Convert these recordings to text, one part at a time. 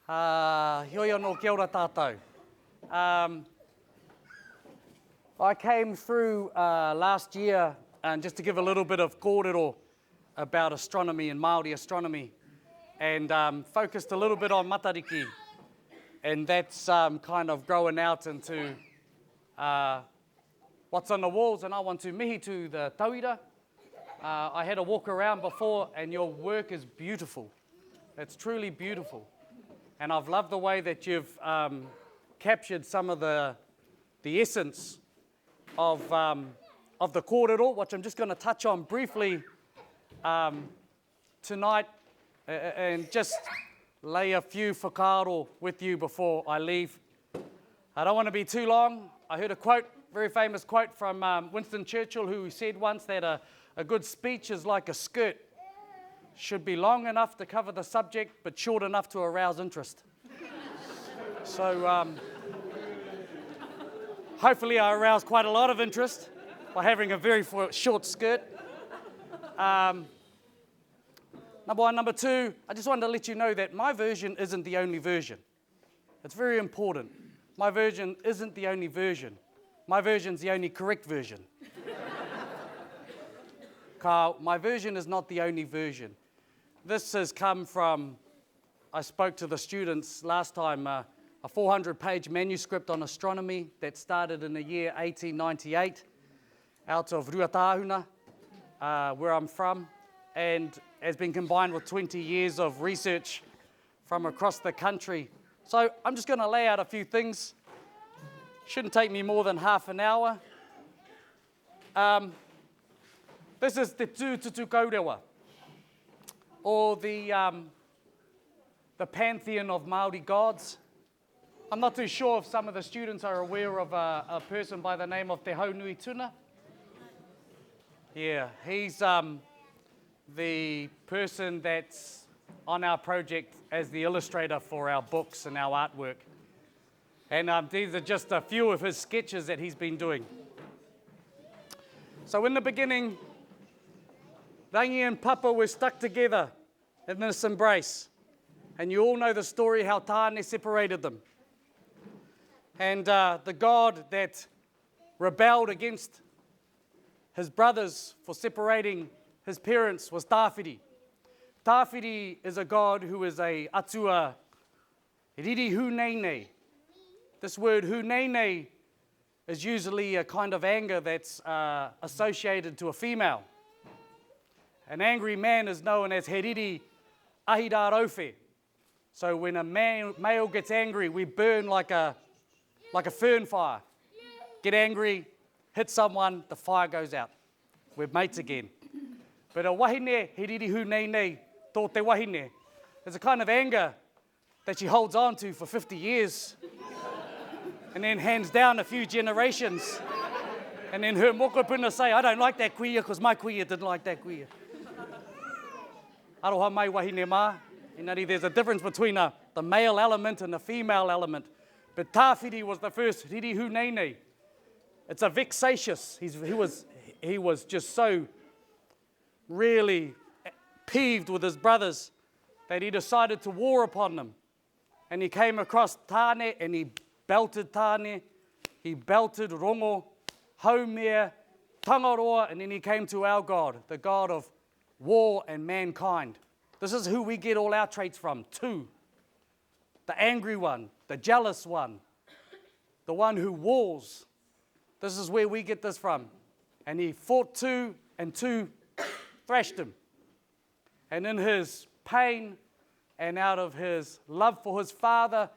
Hioia no kia ora tātou. I came through last year, and just to give a little bit of kōrero about astronomy and Māori astronomy, and focused a little bit on matariki, and that's kind of growing out into what's on the walls, and I want to mihi to the tauira. I had a walk around before, and your work is beautiful. It's truly beautiful. And I've loved the way that you've captured some of the essence of the kōrero, which I'm just going to touch on briefly tonight, and just lay a few whakaaro with you before I leave. I don't want to be too long. I heard a quote, very famous quote from Winston Churchill, who said once that a good speech is like a skirt. Should be long enough to cover the subject, but short enough to arouse interest. So hopefully I aroused quite a lot of interest by having a very short skirt. Number one. Number two, I just wanted to let you know that my version isn't the only version. It's very important. My version isn't the only version. My version's the only correct version. My version is not the only version. This has come from, I spoke to the students last time, a 400-page manuscript on astronomy that started in the year 1898 out of Ruatahuna, where I'm from, and has been combined with 20 years of research from across the country. So I'm just going to lay out a few things. Shouldn't take me more than half an hour. This is Te Tūtutu Kaurewa, or the pantheon of Māori gods. I'm not too sure if some of the students are aware of a person by the name of Te Haunui Tuna. Yeah, he's the person that's on our project as the illustrator for our books and our artwork. And these are just a few of his sketches that he's been doing. So in the beginning, Rangi and Papa were stuck together in this embrace. And you all know the story how Tāne separated them. And the god that rebelled against his brothers for separating his parents was Tāwhiri. Tāwhiri is a god who is a atua riri huneinei. This word huneinei is usually a kind of anger that's associated to a female. An angry man is known as he riri ahira rauwhe. So when a male gets angry, we burn like a fern fire. Get angry, hit someone, the fire goes out. We're mates again. But a wahine, he riri huneinei, tō te wahine, is a kind of anger that she holds on to for 50 years and then hands down a few generations. And then her mokopuna say, I don't like that kuia because my kuia didn't like that kuia. Aroha mai wahine mā. Inari, there's a difference between the male element and the female element. But Tāwhiri was the first riri huneinei. It's a vexatious. He was just so really peeved with his brothers that he decided to war upon them. And he came across Tāne and he belted Tāne, he belted Rongo, Haumea, Tangaroa, and then he came to our God, the God of war and mankind. This is who we get all our traits from, too. The angry one, the jealous one, the one who wars. This is where we get this from. And he fought two, and two thrashed him. And in his pain and out of his love for his father,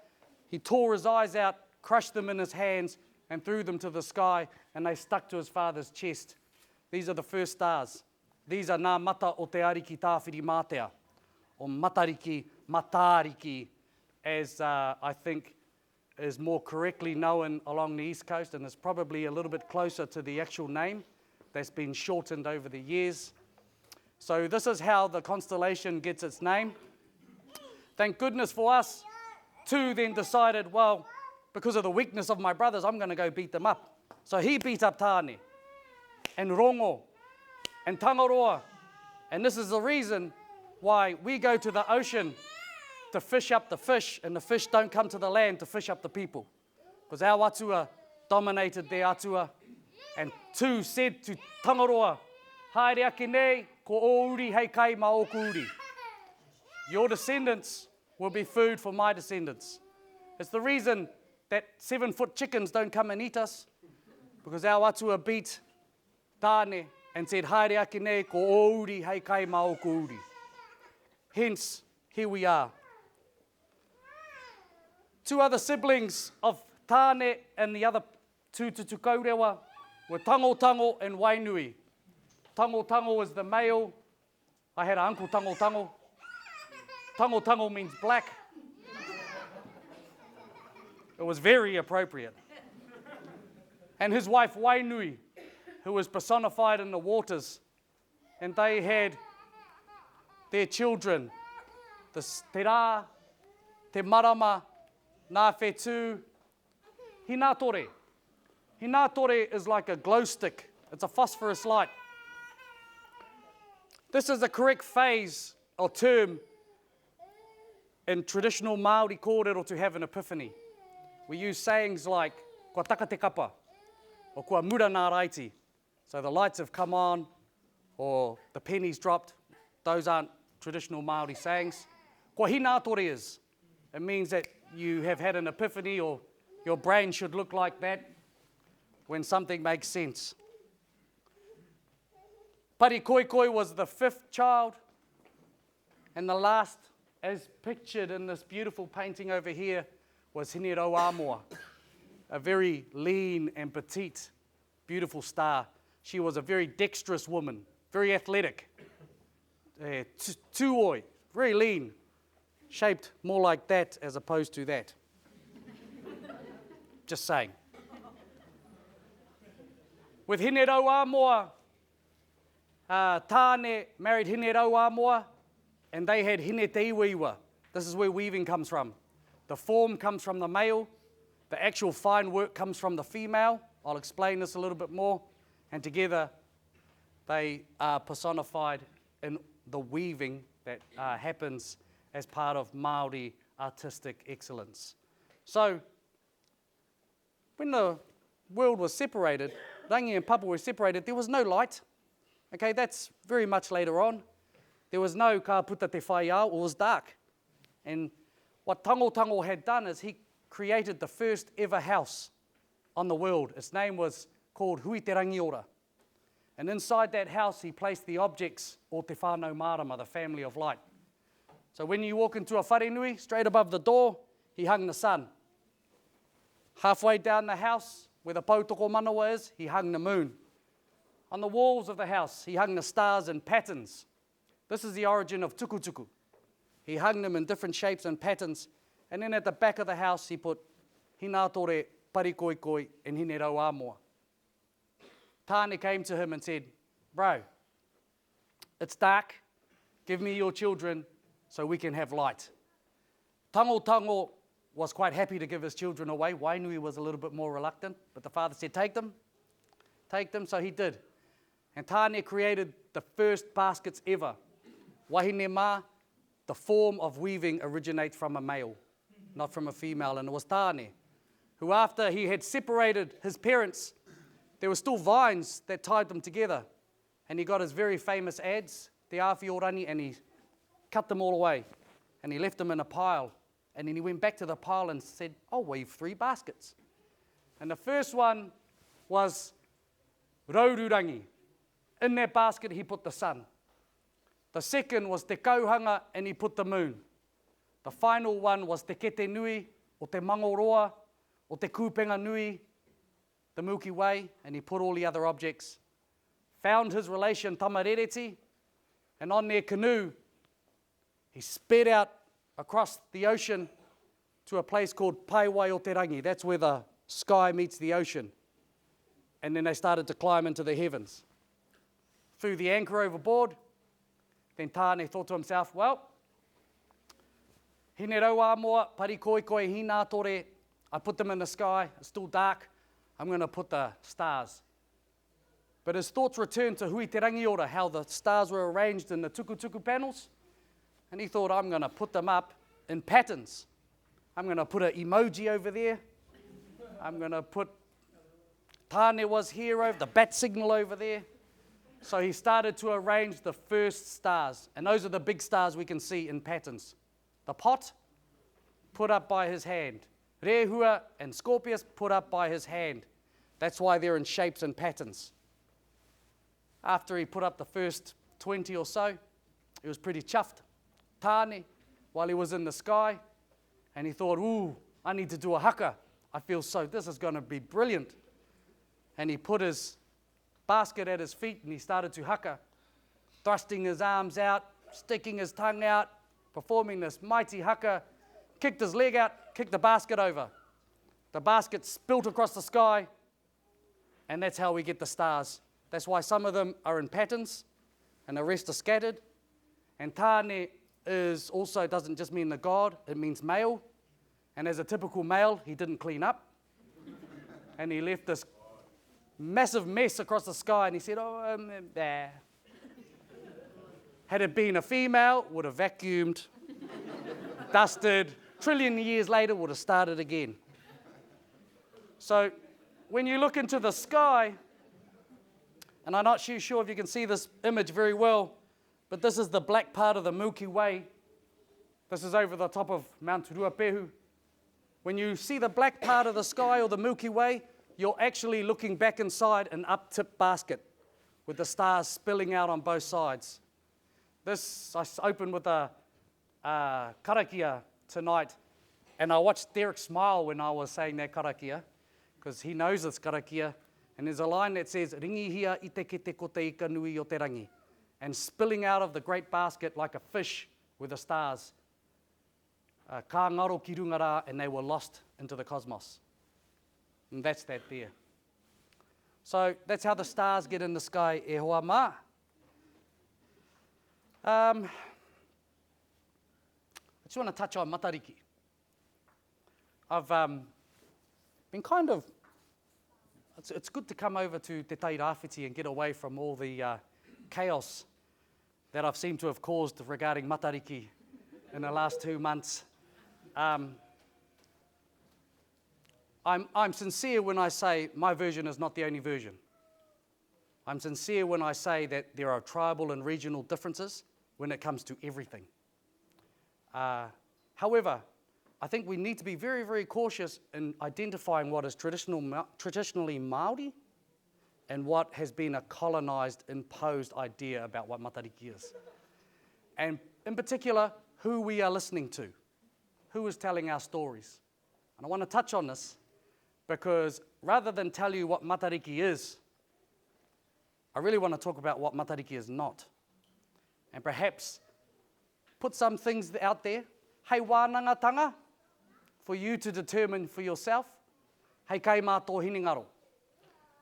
he tore his eyes out, crushed them in his hands, and threw them to the sky, and they stuck to his father's chest. These are the first stars. These are nā mata o te ariki Tāwhiri mātea, or matariki, matariki, as I think is more correctly known along the East Coast, and is probably a little bit closer to the actual name that's been shortened over the years. So this is how the constellation gets its name. Thank goodness for us. Two then decided, well, because of the weakness of my brothers, I'm going to go beat them up. So he beat up Tāne and Rongo and Tangaroa. And this is the reason why we go to the ocean to fish up the fish, and the fish don't come to the land to fish up the people. Because our atua dominated their atua. And two said to Tangaroa, haere ake nei, ko o uri hei kai ma oku uri. Your descendants will be food for my descendants. It's the reason that 7-foot chickens don't come and eat us, because our atua beat tāne and said, haere ake nei, ko o uri hei kai ma oku uri. Hence, here we are. Two other siblings of tāne and the other two tutukaurewa were Tango and Wainui. Tango is the male. I had an uncle Tango. Tango means black. It was very appropriate. And his wife Wainui, who was personified in the waters. And they had their children, the te rā, te marama, nā whetū, hinatore. Hinatore is like a glow stick. It's a phosphorus light. This is the correct phase or term in traditional Māori kōrero to have an epiphany. We use sayings like, kua taka te kapa, or kua mura nā raiti. So the lights have come on, or the pennies dropped. Those aren't traditional Māori sayings. Kua hinatore is. It means that you have had an epiphany, or your brain should look like that when something makes sense. Parikoikoi was the fifth child, and the last, as pictured in this beautiful painting over here, was Hine Rauamoa, a very lean and petite, beautiful star. She was a very dexterous woman, very athletic. Tuhoe, very lean, shaped more like that as opposed to that. Just saying. With Hine Rauamoa, Tāne married Hine Rauamoa, and they had Hine te iwiwa. This is where weaving comes from. The form comes from the male, the actual fine work comes from the female. I'll explain this a little bit more. And together, they are personified in the weaving that happens as part of Māori artistic excellence. So, when the world was separated, Rangi and Papa were separated, there was no light. Okay, that's very much later on. There was no ka puta te whai au, it was dark. And what Tango had done is he created the first ever house on the world. Its name was called Hui te Rangiora. And inside that house, he placed the objects o te whānau marama, the family of light. So when you walk into a wharenui, straight above the door, he hung the sun. Halfway down the house, where the Pautoko Manawa is, he hung the moon. On the walls of the house, he hung the stars in patterns. This is the origin of tukutuku. He hung them in different shapes and patterns. And then at the back of the house, he put hinatore, parikoikoi, and Hine Rauamoa. Tāne came to him and said, bro, it's dark. Give me your children so we can have light. Tango was quite happy to give his children away. Wainui was a little bit more reluctant, but the father said, take them, so he did. And Tāne created the first baskets ever. Wahine mā, the form of weaving originates from a male, not from a female, and it was Tāne, who after he had separated his parents, there were still vines that tied them together. And he got his very famous ads, Te Awhi o Rani, and he cut them all away. And he left them in a pile. And then he went back to the pile and said, I'll weave 3 baskets. And the first one was Raururangi. In that basket, he put the sun. The second was Te Kauhanga, and he put the moon. The final one was Te Kete Nui, o Te Mangoroa, o Te Kupenga Nui, the Milky Way, and he put all the other objects. Found his relation Tamarereti, and on their canoe, he sped out across the ocean to a place called Paiwai o Te Rangi. That's where the sky meets the ocean. And then they started to climb into the heavens. Threw the anchor overboard. Then Tāne thought to himself, well, Hine Rauamoa, parikoikoi, hinatore, I put them in the sky, it's still dark, I'm going to put the stars. But his thoughts returned to Hui te Rangiora, how the stars were arranged in the tukutuku panels. And he thought, I'm going to put them up in patterns. I'm going to put an emoji over there. I'm going to put Tāne was hero, the bat signal over there. So he started to arrange the first stars. And those are the big stars we can see in patterns. The pot, put up by his hand. Rehua and Scorpius, put up by his hand. That's why they're in shapes and patterns. After he put up the first 20 or so, he was pretty chuffed. Tāne, while he was in the sky, and he thought, ooh, I need to do a haka. I feel so, this is going to be brilliant. And he put his basket at his feet and he started to haka, thrusting his arms out, sticking his tongue out, performing this mighty haka, kicked his leg out, kicked the basket over. The basket spilt across the sky, and that's how we get the stars. That's why some of them are in patterns and the rest are scattered. And Tāne is also doesn't just mean the god, it means male. And as a typical male, he didn't clean up. And he left this massive mess across the sky, and he said, Had it been a female, would have vacuumed, dusted, trillion years later would have started again. So when you look into the sky, and I'm not sure if you can see this image very well, but this is the black part of the Milky Way. This is over the top of Mount Ruapehu. When you see the black part of the sky or the Milky Way, you're actually looking back inside an up-tip basket with the stars spilling out on both sides. This, I opened with a karakia tonight, and I watched Derek smile when I was saying that karakia, because he knows this karakia, and there's a line that says, Ringi hia I te kete ko te ika nui o te rangi, and spilling out of the great basket like a fish with the stars. Ka ngaro ki runga rā, and they were lost into the cosmos. And that's that there. So that's how the stars get in the sky, e hoa mā. I just want to touch on matariki. I've been kind of, it's good to come over to Te Tai Rāwhiti and get away from all the chaos that I've seemed to have caused regarding matariki in the last 2 months. I'm sincere when I say my version is not the only version. I'm sincere when I say that there are tribal and regional differences when it comes to everything. However, I think we need to be very, very cautious in identifying what is traditionally Māori and what has been a colonised, imposed idea about what matariki is. And in particular, who we are listening to, who is telling our stories. And I want to touch on this because rather than tell you what matariki is, I really want to talk about what matariki is not. And perhaps put some things out there. Hei wānangatanga, for you to determine for yourself. Hei kai mātō hiningaro.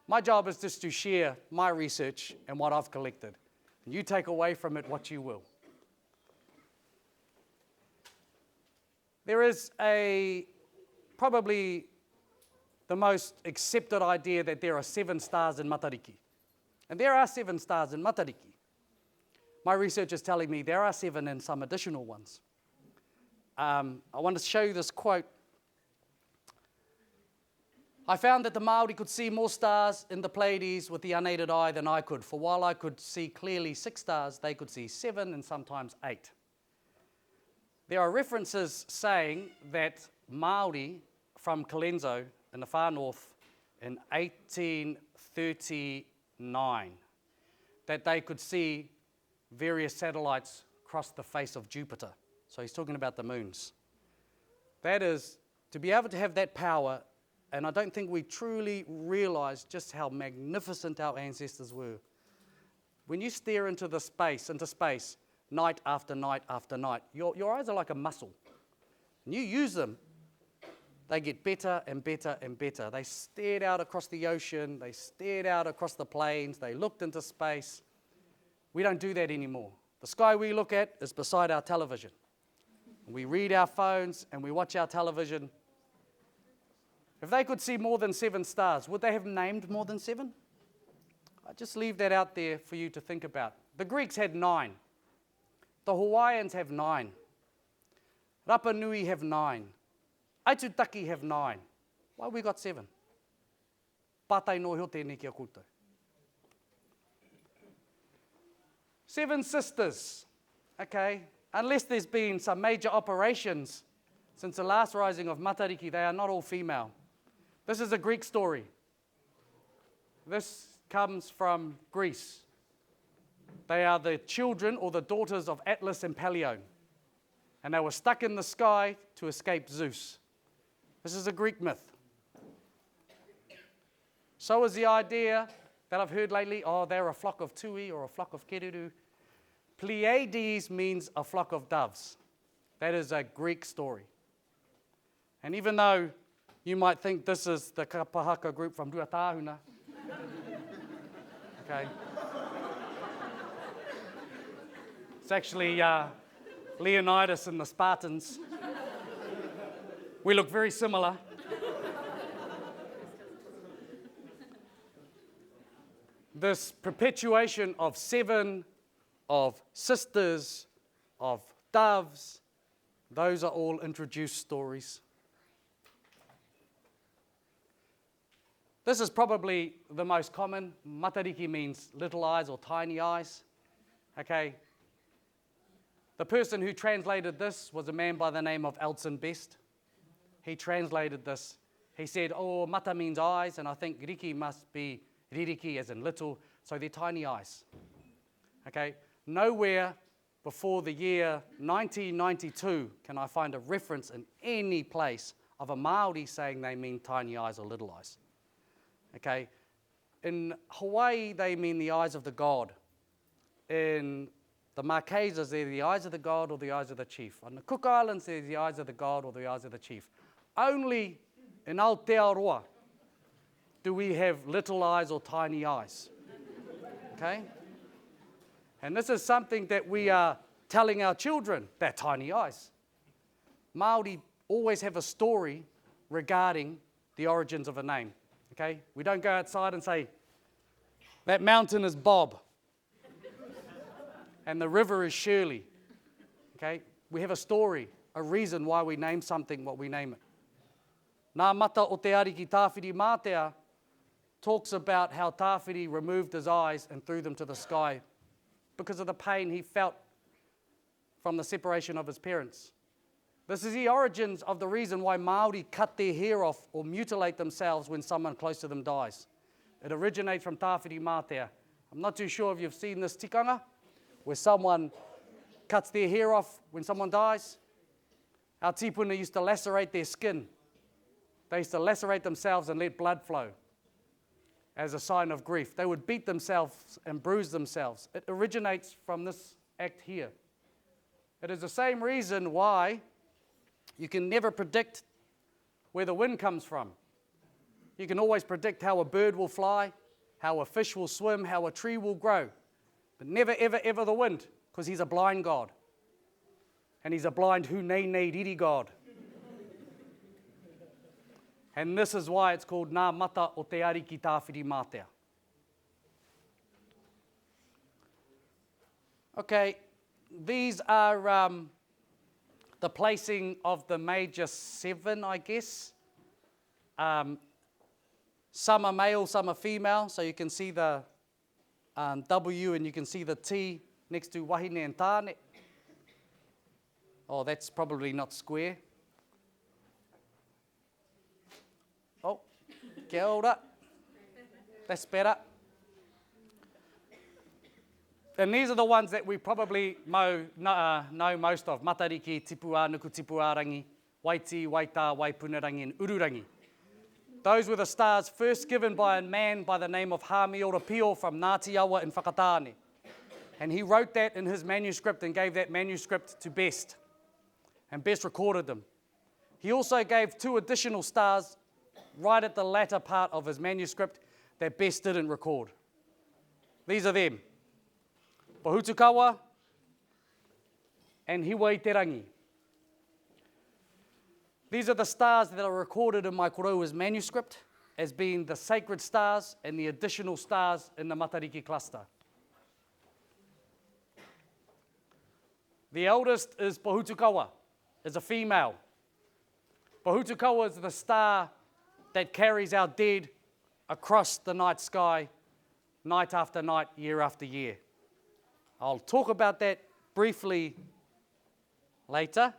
My job is just to share my research and what I've collected. And you take away from it what you will. There is probably the most accepted idea that there are 7 stars in matariki. And there are 7 stars in matariki. My research is telling me there are 7 and some additional ones. I want to show you this quote. I found that the Māori could see more stars in the Pleiades with the unaided eye than I could. For while I could see clearly 6 stars, they could see 7 and sometimes 8. There are references saying that Māori from Colenso in the far north in 1839, that they could see various satellites cross the face of Jupiter. So he's talking about the moons. That is, to be able to have that power, and I don't think we truly realize just how magnificent our ancestors were. When you stare into space, night after night after night, your eyes are like a muscle. And you use them, they get better and better and better. They stared out across the ocean, they stared out across the plains, they looked into space. We don't do that anymore. The sky we look at is beside our television. We read our phones and we watch our television. If they could see more than 7 stars, would they have named more than 7? I just leave that out there for you to think about. The Greeks had 9. The Hawaiians have 9. Rapa Nui have 9. Aitutaki have 9. Why we got 7? Pātai no heo tēnei ki a koutou. 7 sisters. Okay, unless there's been some major operations since the last rising of Matariki, they are not all female. This is a Greek story. This comes from Greece. They are the children or the daughters of Atlas and Pelion. And they were stuck in the sky to escape Zeus. This is a Greek myth. So is the idea that I've heard lately, oh, they're a flock of tui or a flock of keruru. Pleiades means a flock of doves. That is a Greek story. And even though you might think this is the kapahaka group from Ruatahuna, okay, it's actually Leonidas and the Spartans. We look very similar. This perpetuation of 7, of sisters, of doves, those are all introduced stories. This is probably the most common. Matariki means little eyes or tiny eyes. Okay. The person who translated this was a man by the name of Elson Best. He translated this. He said, oh, mata means eyes, and I think riki must be ririki as in little, so they're tiny eyes. Okay. Nowhere before the year 1992 can I find a reference in any place of a Maori saying they mean tiny eyes or little eyes. Okay, in Hawaii they mean the eyes of the god. In the Marquesas they're the eyes of the god or the eyes of the chief. On the Cook Islands they're the eyes of the god or the eyes of the chief. Only in Aotearoa do we have little eyes or tiny eyes. Okay? And this is something that we are telling our children, they're tiny eyes. Māori always have a story regarding the origins of a name. Okay? We don't go outside and say, that mountain is Bob. And the river is Shirley. Okay? We have a story, a reason why we name something what we name it. Nā mata o te ariki Tāwhiri Mātea talks about how Tāwhiri removed his eyes and threw them to the sky because of the pain he felt from the separation of his parents. This is the origins of the reason why Māori cut their hair off or mutilate themselves when someone close to them dies. It originates from Tāwhiri Mātea. I'm not too sure if you've seen this tikanga, where someone cuts their hair off when someone dies. Our tipuna used to lacerate their skin. They used to lacerate themselves and let blood flow as a sign of grief. They would beat themselves and bruise themselves. It originates from this act here. It is the same reason why you can never predict where the wind comes from. You can always predict how a bird will fly, how a fish will swim, how a tree will grow. But never, ever, ever the wind, because he's a blind God. And he's a blind hunei riri God. And this is why it's called Nā mata o te ariki Tāwhiri Mātea. Okay, these are the placing of the major 7, I guess. Some are male, some are female, so you can see the W and you can see the T next to wahine and tāne. Oh, that's probably not square. Oh, kia ora. That's better. And these are the ones that we probably know most of. Matariki, Tipua, Nuku Tipua Rangi, Waiti, Waita, Waipunerangi, and Ururangi. Those were the stars first given by a man by the name of Hami Ora from Ngāti Awa in Whakatāne. And he wrote that in his manuscript and gave that manuscript to Best. And Best recorded them. He also gave 2 additional stars right at the latter part of his manuscript that Best didn't record. These are them. Pohutukawa and Hiwaiterangi. These are the stars that are recorded in my koraua's manuscript as being the sacred stars and the additional stars in the Matariki cluster. The eldest is Pohutukawa. is a female. Toihoukura is the star that carries our dead across the night sky, night after night, year after year. I'll talk about that briefly later.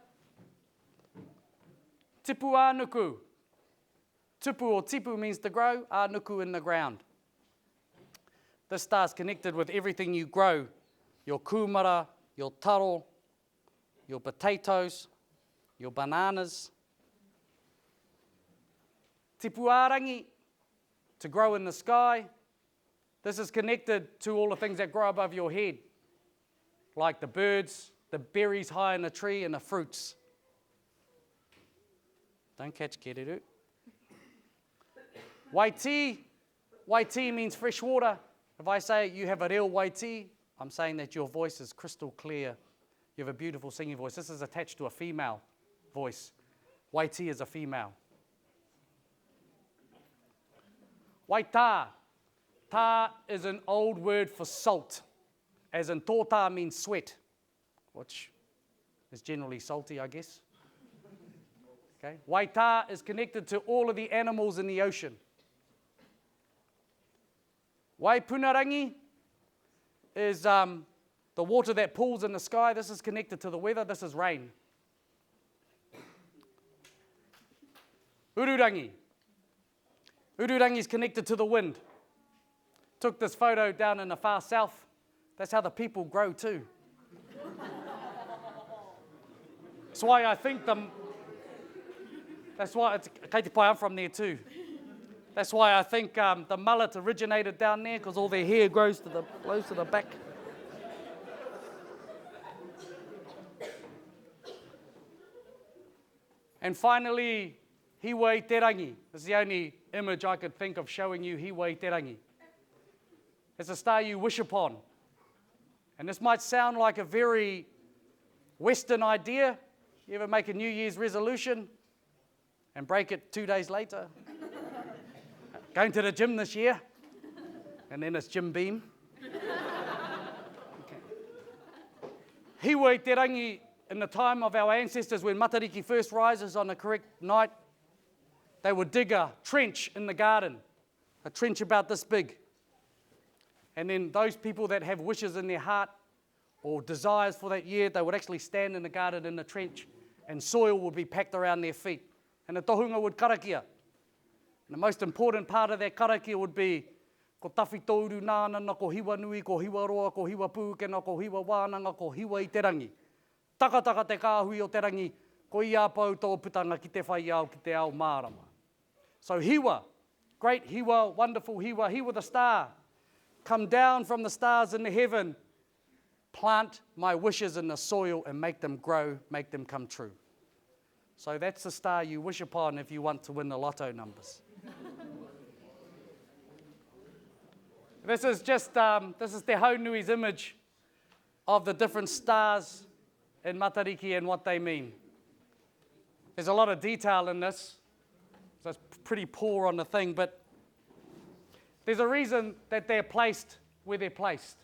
Tipu ānuku. Tipu or tipu means to grow, ānuku in the ground. This star is connected with everything you grow, your kumara, your taro, your potatoes, your bananas. Tipu ārangi, to grow in the sky. This is connected to all the things that grow above your head, like the birds, the berries high in the tree, and the fruits. Don't catch kereru. Waiti. Waiti means fresh water. If I say you have a real waiti, I'm saying that your voice is crystal clear. You have a beautiful singing voice. This is attached to a female voice. Waiti is a female. Waita. Ta is an old word for salt, as in tōta means sweat, which is generally salty, I guess. Okay. Waita is connected to all of the animals in the ocean. Waipunarangi is the water that pools in the sky. This is connected to the weather. This is rain. Ururangi. Ururangi is connected to the wind. Took this photo down in the far south. That's how the people grow too. That's why I think that's why it's Kaiti Pai, I'm from there too. That's why I think the mullet originated down there, because all their hair blows to the back. And finally, Hiwa Te Rangi. This is the only image I could think of showing you Hiwa Te Rangi. It's a star you wish upon. And this might sound like a very Western idea. You ever make a New Year's resolution and break it 2 days later? Going to the gym this year, and then it's Jim Beam. Okay. Hiwa Te Rangi, in the time of our ancestors, when Matariki first rises on the correct night, they would dig a trench in the garden, a trench about this big. And then those people that have wishes in their heart or desires for that year, they would actually stand in the garden in the trench, and soil would be packed around their feet. And the tohunga would karakia. And the most important part of that karakia would be ko tawhi tōru nānana, ko hiwa nui, ko hiwa roa, ko hiwa pūkena, ko hiwa wānanga, ko hiwa I te rangi. Takataka te kāhui o te rangi, ko I āpau tō putanga ki te whai au ki te ao mārama. So hiwa, great hiwa, wonderful hiwa, hiwa the star. Come down from the stars in the heaven, plant my wishes in the soil and make them grow, make them come true. So that's the star you wish upon if you want to win the lotto numbers. This is just, this is Te Haunui's image of the different stars in Matariki and what they mean. There's a lot of detail in this, so it's pretty poor on the thing, but there's a reason that they're placed where they're placed.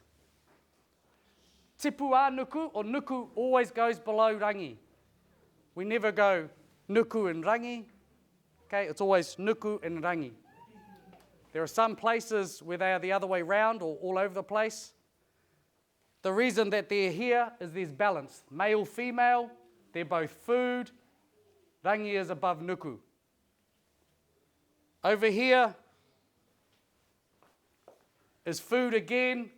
Tipu ānuku, or nuku, always goes below rangi. We never go nuku and rangi. Okay, it's always nuku and rangi. There are some places where they are the other way round or all over the place. The reason that they're here is there's balance. Male, female, they're both food. Rangi is above nuku. Over here is food again.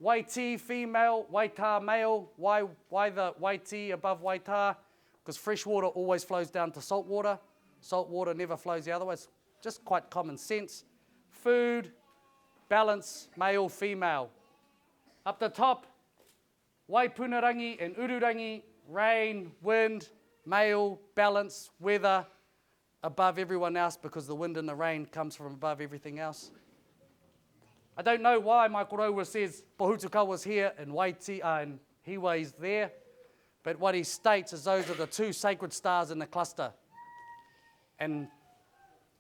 Waiti, female, waita, male. Why the waiti above waita? Because fresh water always flows down to salt water. Salt water never flows the other way. It's just quite common sense. Food, balance, male, female. Up the top, waipunarangi and ururangi, rain, wind, male, balance, weather, above everyone else, because the wind and the rain comes from above everything else. I don't know why my koroua says Toihoukura was here and Waiti and Hiwa is there, but what he states is those are the two sacred stars in the cluster. And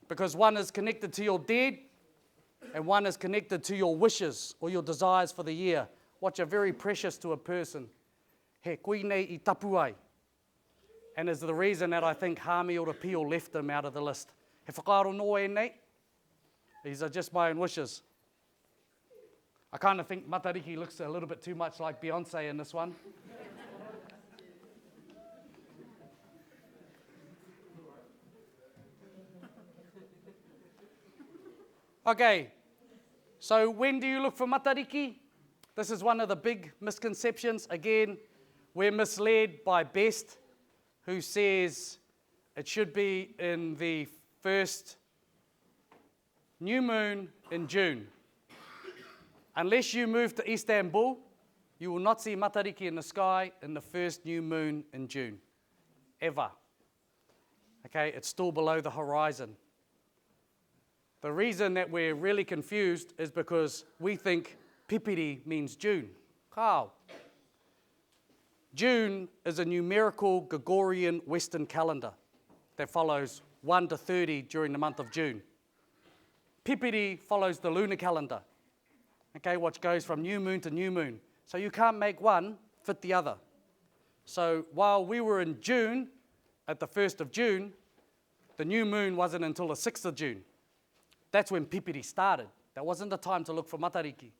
because one is connected to your dead, and one is connected to your wishes or your desires for the year, which are very precious to a person. He koine I tapu ai. and is the reason that I think Hami Ora Pio left him out of the list. He whakaaro noa e nei. These are just my own wishes. I kind of think Matariki looks a little bit too much like Beyonce in this one. Okay, so when do you look for Matariki? This is one of the big misconceptions. Again, we're misled by Best, who says it should be in the first new moon in June. Unless you move to Istanbul, you will not see Matariki in the sky in the first new moon in June, ever. Okay, it's still below the horizon. The reason that we're really confused is because we think pipiri means June. Kao. June is a numerical Gregorian Western calendar that follows 1 to 30 during the month of June. Pipiri follows the lunar calendar, okay, which goes from new moon to new moon. So you can't make one fit the other. So while we were in June, at the 1st of June, the new moon wasn't until the 6th of June. That's when pipiri started. That wasn't the time to look for Matariki.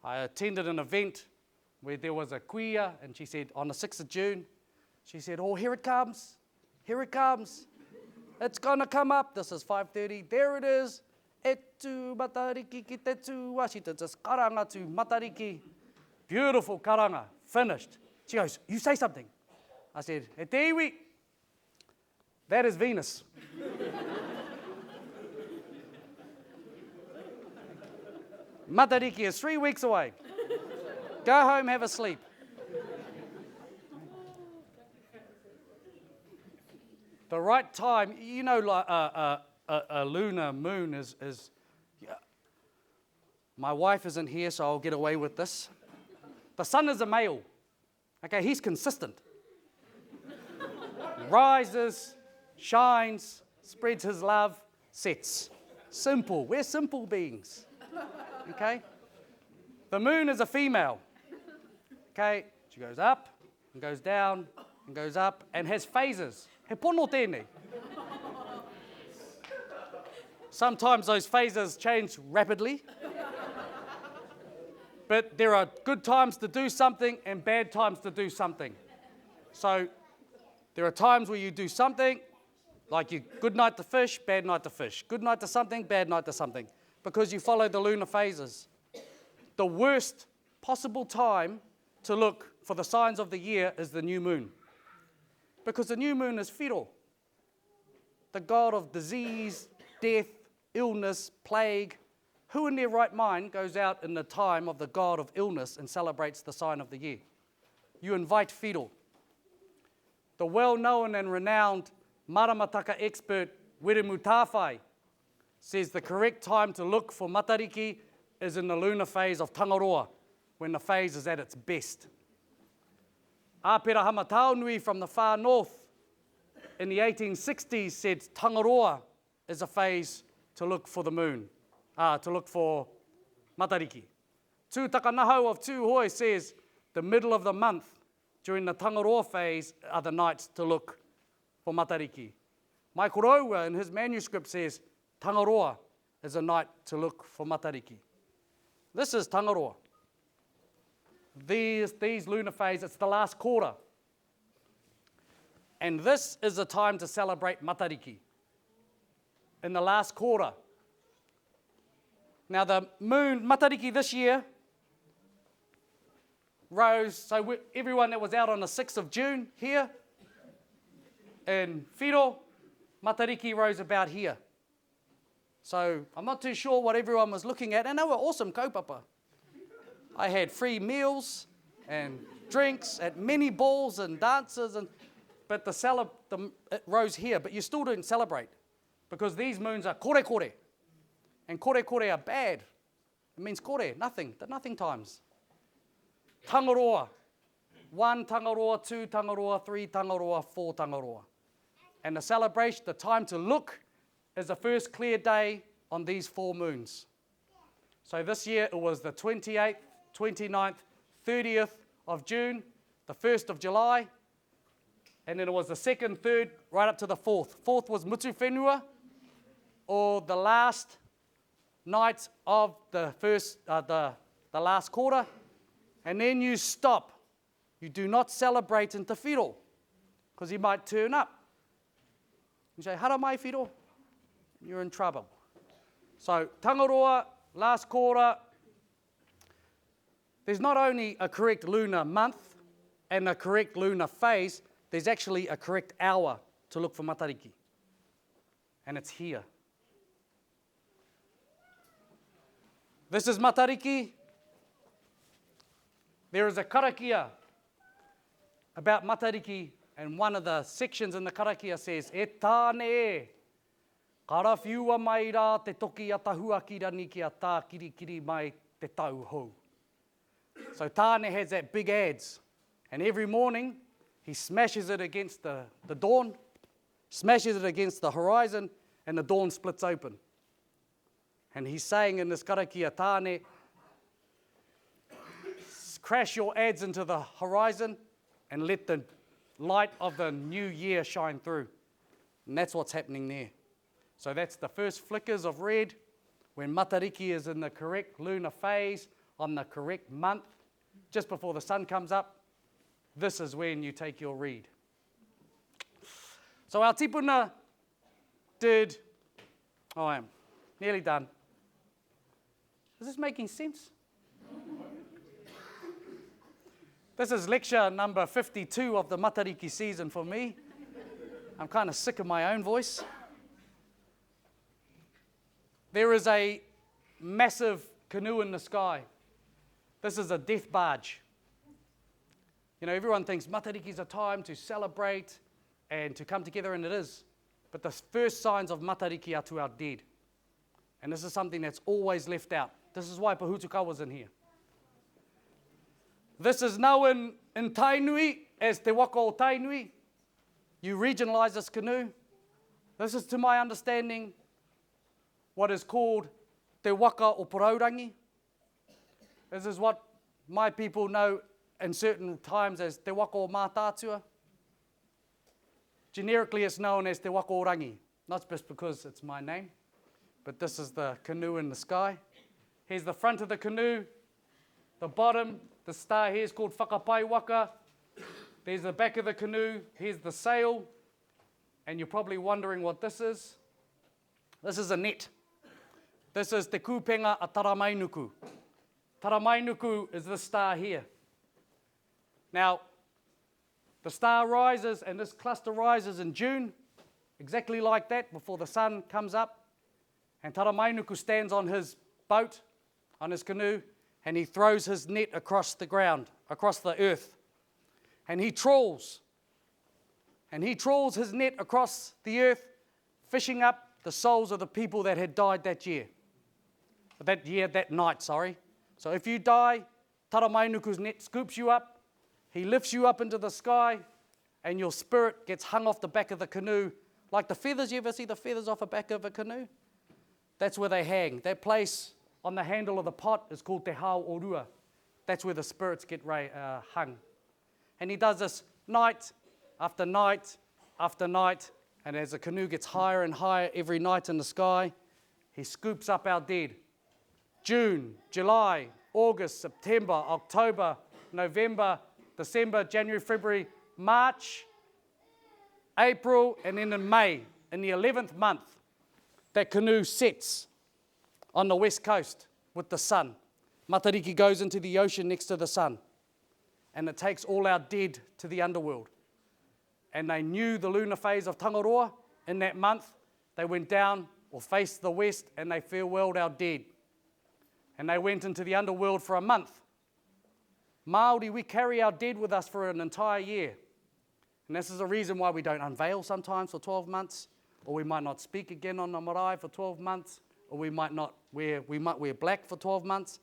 I attended an event where there was a kuia, and she said, on the 6th of June, she said, oh, here it comes. Here it comes. It's going to come up. This is 5:30. There it is. E tu Matariki ki te tua. She did this karanga to Matariki. Beautiful karanga. Finished. She goes, you say something. I said, e te iwi. That is Venus. Matariki is 3 weeks away. Go home, have a sleep. The right time, you know, like a lunar moon is yeah. My wife isn't here, so I'll get away with this. The sun is a male. Okay, he's consistent. Rises, shines, spreads his love, sets. Simple. We're simple beings. Okay? The moon is a female. Okay? She goes up, and goes down, and goes up, and has phases. He pono tēnei. Sometimes those phases change rapidly. But there are good times to do something and bad times to do something. So there are times where you do something, like you good night to fish, bad night to fish. Good night to something, bad night to something. Because you follow the lunar phases. The worst possible time to look for the signs of the year is the new moon. Because the new moon is Whiro, the god of disease, death, illness, plague. Who in their right mind goes out in the time of the god of illness and celebrates the sign of the year? You invite Whiro. The well-known and renowned maramataka expert Weremu Tāwhai says the correct time to look for Matariki is in the lunar phase of Tangaroa, when the phase is at its best. Āpera Hamataunui from the far north in the 1860s said Tangaroa is a phase to look for the moon, to look for Matariki. Tū Takanahau of Tuhoe says the middle of the month during the Tangaroa phase are the nights to look for Matariki. Maikoroua in his manuscript says Tangaroa is a night to look for Matariki. This is Tangaroa. These lunar phases, it's the last quarter. And this is the time to celebrate Matariki, in the last quarter. Now the moon, Matariki this year, rose, so everyone that was out on the 6th of June here, in Whiro, Matariki rose about here. So I'm not too sure what everyone was looking at, and they were awesome kaupapa. I had free meals and drinks at many balls and dances, but it rose here, but you still didn't celebrate because these moons are kore kore, and kore kore are bad. It means kore, nothing, the nothing times. Tangaroa, 1 Tangaroa, 2 Tangaroa, 3 Tangaroa, 4 Tangaroa. And the celebration, the time to look, is the first clear day on these 4 moons. So this year it was the 28th, 29th, 30th of June, the 1st of July, and then it was the second, third, right up to the fourth. Fourth was mutu whenua, or the last night of the the last quarter, and then you stop. You do not celebrate in te whiro, because he might turn up. You say, hara mai whiro, you're in trouble. So, Tangaroa, last quarter, there's not only a correct lunar month and a correct lunar phase, there's actually a correct hour to look for matariki. And it's here. This is matariki. There is a karakia about matariki, and one of the sections in the karakia says, e tāne e, karawhiua mai rā te toki a tahuaki rani ki a tā kirikiri mai te tau hou. So Tāne has that big adze, and every morning he smashes it against the dawn, smashes it against the horizon, and the dawn splits open. And he's saying in this karakia, Tāne, crash your adze into the horizon and let the light of the new year shine through. And that's what's happening there. So that's the first flickers of red when matariki is in the correct lunar phase on the correct month, just before the sun comes up. This is when you take your read. So our tipuna did, I am nearly done. Is this making sense? This is lecture number 52 of the matariki season for me. I'm kind of sick of my own voice. There is a massive canoe in the sky. This is a death barge. You know, everyone thinks matariki is a time to celebrate and to come together, and it is. But the first signs of matariki are to our dead. And this is something that's always left out. This is why Pohutuka was in here. This is known in Tainui as Te Waka o Tainui. You regionalise this canoe. This is, to my understanding, what is called Te Waka o Poraurangi. This is what my people know in certain times as Te Waka o Mātātua. Generically, it's known as Te Waka o Rangi, not just because it's my name, but this is the canoe in the sky. Here's the front of the canoe, the bottom. The star here is called whakapai waka. There's the back of the canoe. Here's the sail. And you're probably wondering what this is. This is a net. This is te kūpenga a Taramainuku. Taramainuku is the star here. Now, the star rises, and this cluster rises in June, exactly like that, before the sun comes up. And Taramainuku stands on his boat, on his canoe, and he throws his net across the ground, across the earth. And he trawls. And he trawls his net across the earth, fishing up the souls of the people that had died that year. That night. So if you die, Taramainuku's net scoops you up, he lifts you up into the sky, and your spirit gets hung off the back of the canoe. Like the feathers, you ever see the feathers off the back of a canoe? That's where they hang. That place on the handle of the pot is called Te Hao Orua. That's where the spirits get hung. And he does this night after night after night, and as the canoe gets higher and higher every night in the sky, he scoops up our dead. June, July, August, September, October, November, December, January, February, March, April, and then in May, in the 11th month, that canoe sets on the west coast with the sun. Matariki goes into the ocean next to the sun, and it takes all our dead to the underworld. And they knew the lunar phase of Tangaroa in that month. They went down or faced the west, and they farewelled our dead. And they went into the underworld for a month. Māori, we carry our dead with us for an entire year. And this is the reason why we don't unveil sometimes for 12 months, or we might not speak again on the marae for 12 months, or we might wear black for 12 months.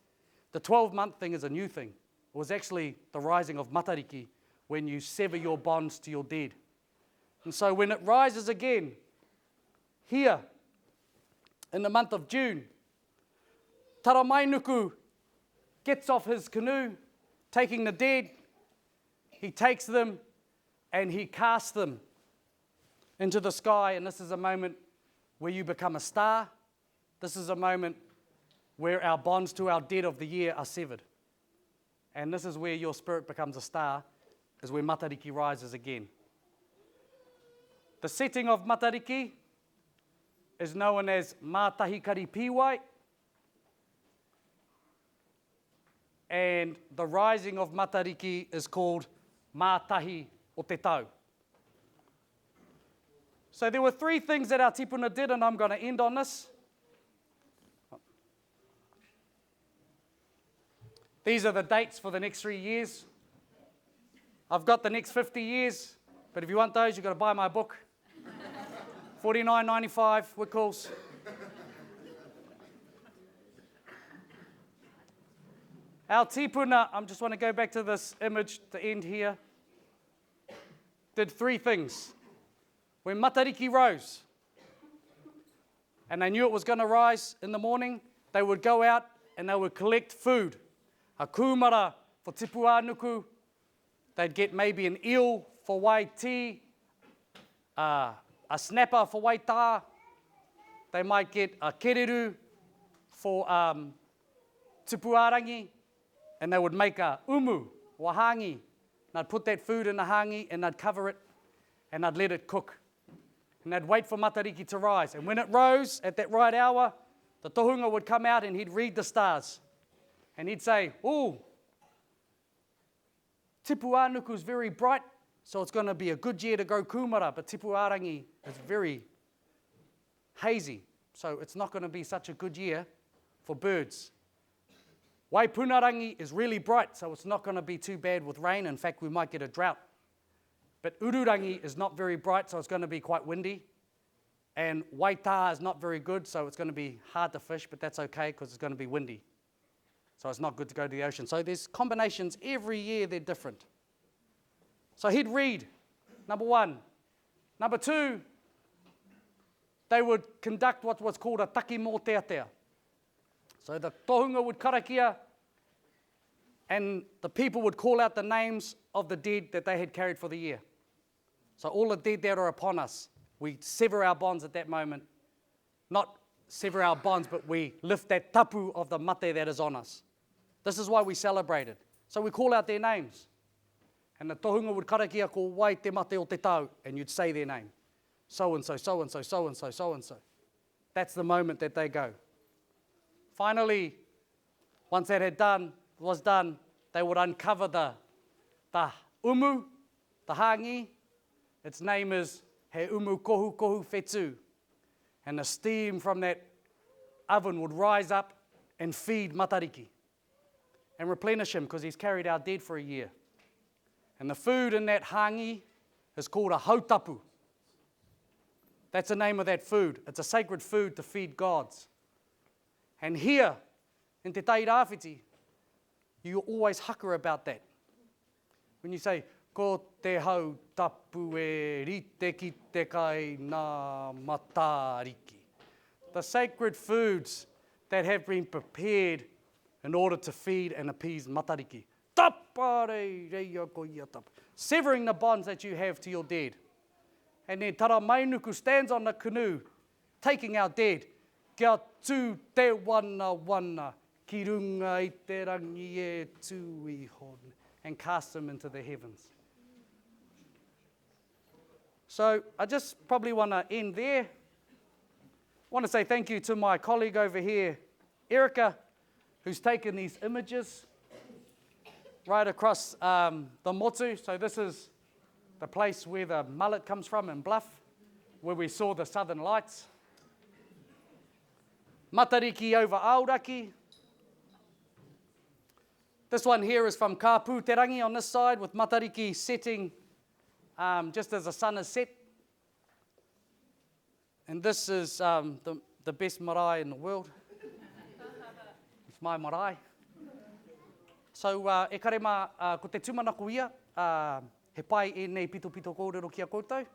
The 12-month thing is a new thing. It was actually the rising of matariki, when you sever your bonds to your dead. And so when it rises again, here, in the month of June, Taramainuku gets off his canoe, taking the dead. He takes them and he cast them into the sky, and this is a moment where you become a star. This is a moment where our bonds to our dead of the year are severed. And this is where your spirit becomes a star, is where Matariki rises again. The setting of Matariki is known as Mātahi Kari Piwai, and the rising of Matariki is called Mātahi o Te Tau. So there were three things that our tipuna did, and I'm going to end on this. These are the dates for the next 3 years. I've got the next 50 years, but if you want those, you've got to buy my book. $49.95, Wickles. Our tipuna, I just want to go back to this image to end here, did three things. When Matariki rose, and they knew it was going to rise in the morning, they would go out and they would collect food. A kumara for tipu anuku, they'd get maybe an eel for waiti, a snapper for waita, they might get a kereru for tipu arangi, and they would make a umu, or a hangi. And they'd put that food in the hangi and they'd cover it and they'd let it cook. And they'd wait for Matariki to rise. And when it rose at that right hour, the tohunga would come out and he'd read the stars. And he'd say, "Ooh, tipu anuku's very bright, so it's going to be a good year to grow kumara, but tipu arangi is very hazy, so it's not going to be such a good year for birds. Waipunarangi is really bright, so it's not going to be too bad with rain. In fact, we might get a drought. But ururangi is not very bright, so it's going to be quite windy. And waita is not very good, so it's going to be hard to fish, but that's okay because it's going to be windy. So it's not good to go to the ocean. So there's combinations every year, they're different. So he'd read, number one. Number two, they would conduct what was called a taki mō teatea. So the tohunga would karakia, and the people would call out the names of the dead that they had carried for the year. So all the dead that are upon us, we sever our bonds at that moment. Not sever our bonds, but we lift that tapu of the mate that is on us. This is why we celebrate it. So we call out their names. And the tohunga would karakia ko wai te mate o te tau, and you'd say their name. So-and-so, so-and-so, so-and-so, so-and-so. That's the moment that they go. Finally, once that was done, they would uncover the umu, the hangi. Its name is he umu kohu kohu whetū. And the steam from that oven would rise up and feed Matariki and replenish him because he's carried our dead for a year. And the food in that hangi is called a hautapu. That's the name of that food. It's a sacred food to feed gods. And here, in Te Tairāwhiti, you always haka about that. When you say, ko te hautapu e rite ki te kai nā Matariki. The sacred foods that have been prepared in order to feed and appease Matariki. Tapare reia ko ia tapa. Severing the bonds that you have to your dead. And then Tara Mainuku stands on the canoe, taking our dead. Kia tū te wana wana, ki runga I te rangi e tū I hon, and cast them into the heavens. So I just probably want to end there. I want to say thank you to my colleague over here, Erica, who's taken these images right across the motu. So this is the place where the mullet comes from in Bluff, where we saw the Southern Lights. Matariki over Aoraki. This one here is from Kāpū Te Rangi on this side, with Matariki setting just as the sun is set. And this is the best marae in the world. It's my marae. So e karema ko te tūmanako ia, he pai e nei pito pito kōrero kia koutou.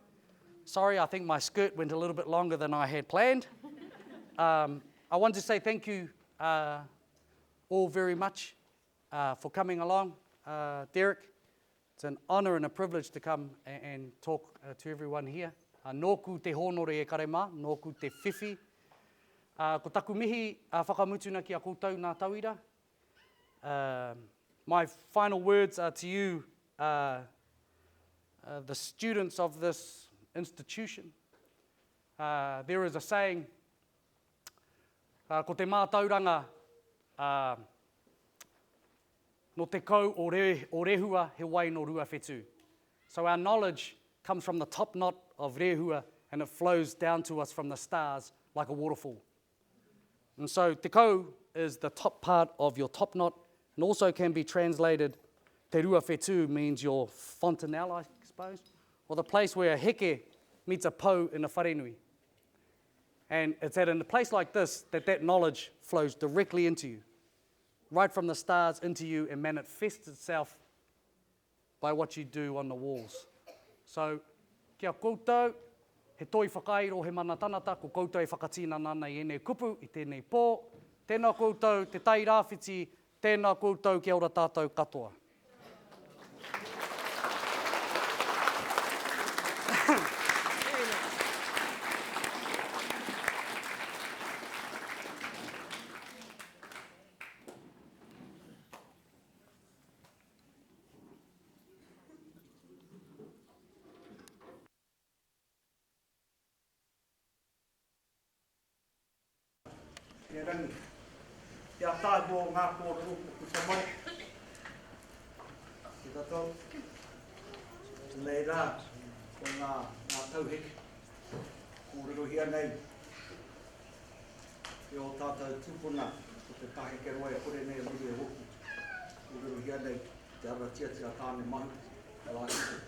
Sorry, I think my skirt went a little bit longer than I had planned. I want to say thank you all very much for coming along. Derek, It's an honour and a privilege to come and talk to everyone here. Nōku te honore e karema, nōku te whiwhi. Ko taku mihi whakamutuna ki a koutou nā tauira. My final words are to you, the students of this institution. There is a saying, ko te mātauranga, no te kau o rehua he wai no rua whetū. So our knowledge comes from the top knot of rehua and it flows down to us from the stars like a waterfall. And so te kau is the top part of your top knot and also can be translated, te rua whetū means your fontanelle, I suppose, or the place where a heke meets a pou in a wharenui. And it's at a place like this that knowledge flows directly into you, right from the stars into you, and manifests itself by what you do on the walls. So, kia koutou, he toi whakairo he mana tanata, ko koutou e whakatina nana i enei kupu, i tēnei pō. Tēnā koutou, te tai rāwhiti, tēnā koutou, kia ora tātou katoa. Rangi, kia tāpō ngā kōrero ku te mai. Ki tātou, nei rā, ko ngā tauheke, kōrero hia nei. Ki o tātou tūpuna, ko te taheke roa e kore nei ruri e hoku. Kōrero hia nei, te ara tia tāne mahu, rākite.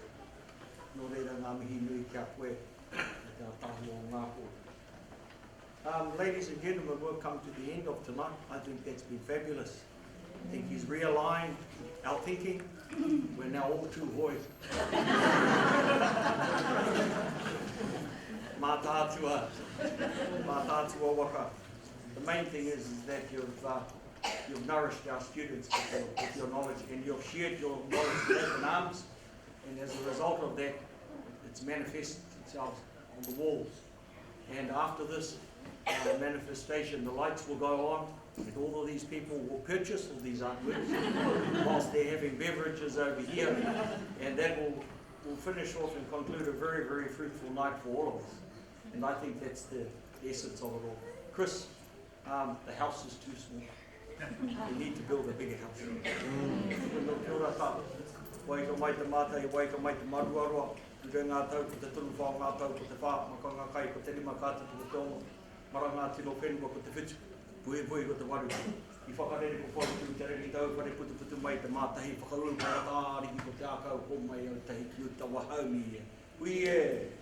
Nō reira ngā mihi nui kia koe, kia tāpō ngā kōrero. Ladies and gentlemen, we've come to the end of tonight. I think that's been fabulous. I think he's realigned our thinking. We're now all Tuhoe. Mā tātua waka. The main thing is that you've nourished our students with your knowledge, and you've shared your knowledge with open arms, and as a result of that, it's manifested itself on the walls. And after this manifestation, the lights will go on, and all of these people will purchase all these artworks whilst they're having beverages over here, and that will finish off and conclude a very, very fruitful night for all of us. And I think that's the essence of it all. Chris, the house is too small. We need to build a bigger house. Kia ora tātou. Waika mai te mātai, waika mai te maruaroa. Ture ngā tau ko te tunu whao ngā tau ko te whā, makanga kai ko te rima kātatu ko te ongo. Maranga tino whenua ko te whitu, pue ko te waru. I whakarere ko wharu te reri tau, whare putu mai te mātahi, whakaruru ko tārihi ko te ākau, ko mai au tahi ki uta wahaumi e. Ui e!